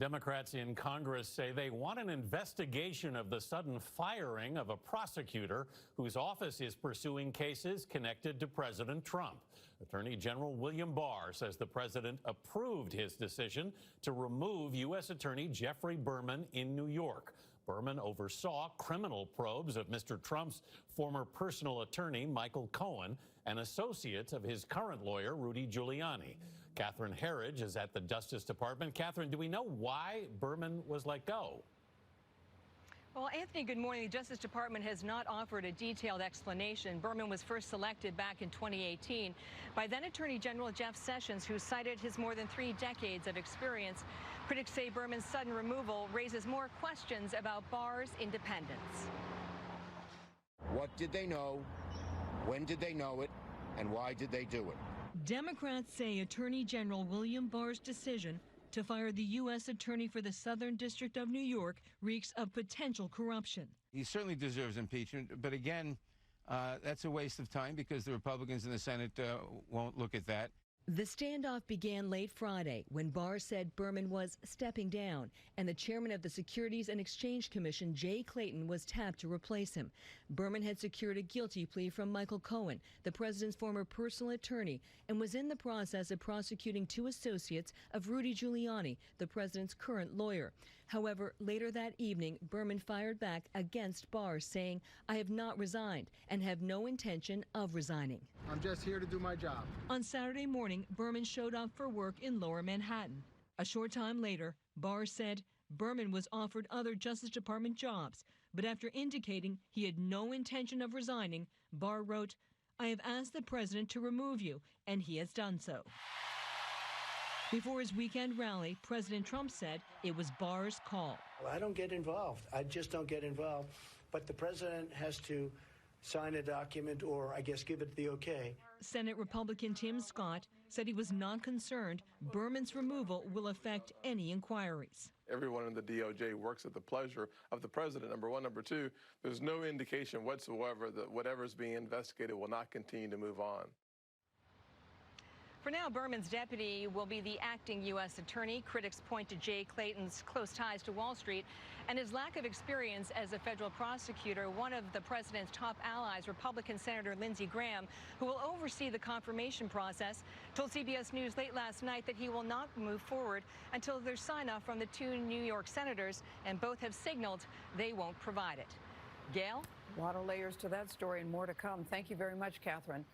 Democrats in Congress say they want an investigation of the sudden firing of a prosecutor whose office is pursuing cases connected to President Trump. Attorney General William Barr says the president approved his decision to remove U.S. Attorney Geoffrey Berman in New York. Berman oversaw criminal probes of Mr. Trump's former personal attorney, Michael Cohen, and associates of his current lawyer, Rudy Giuliani. Catherine Herridge is at the Justice Department. Catherine, do we know why Berman was let go? Well, Anthony, good morning. The Justice Department has not offered a detailed explanation. Berman was first selected back in 2018 by then Attorney General Jeff Sessions, who cited his more than 3 decades of experience. Critics say Berman's sudden removal raises more questions about Barr's independence. What did they know? When did they know it? And why did they do it? Democrats say Attorney General William Barr's decision to fire the U.S. Attorney for the Southern District of New York reeks of potential corruption. He certainly deserves impeachment, but again, that's a waste of time because the Republicans in the Senate won't look at that. The standoff began late Friday when Barr said Berman was stepping down, and the chairman of the Securities and Exchange Commission, Jay Clayton, was tapped to replace him. Berman had secured a guilty plea from Michael Cohen, the president's former personal attorney, and was in the process of prosecuting 2 associates of Rudy Giuliani, the president's current lawyer. However, later that evening, Berman fired back against Barr, saying, "I have not resigned and have no intention of resigning." I'm just here to do my job. On Saturday morning, Berman showed up for work in Lower Manhattan. A short time later, Barr said Berman was offered other Justice Department jobs, but after indicating he had no intention of resigning, Barr wrote, "I have asked the president to remove you, and he has done so." Before his weekend rally, President Trump said it was Barr's call. Well, I don't get involved. I just don't get involved. But the president has to sign a document or, I guess, give it the okay. Senate Republican Tim Scott said he was not concerned Berman's removal will affect any inquiries. Everyone in the DOJ works at the pleasure of the president, number one. Number two, there's no indication whatsoever that whatever is being investigated will not continue to move on. For now, Berman's deputy will be the acting U.S. attorney. Critics point to Jay Clayton's close ties to Wall Street and his lack of experience as a federal prosecutor. One of the president's top allies, Republican Senator Lindsey Graham, who will oversee the confirmation process, told CBS News late last night that he will not move forward until there's sign-off from the 2 New York senators, and both have signaled they won't provide it. Gail? A lot of layers to that story and more to come. Thank you very much, Catherine.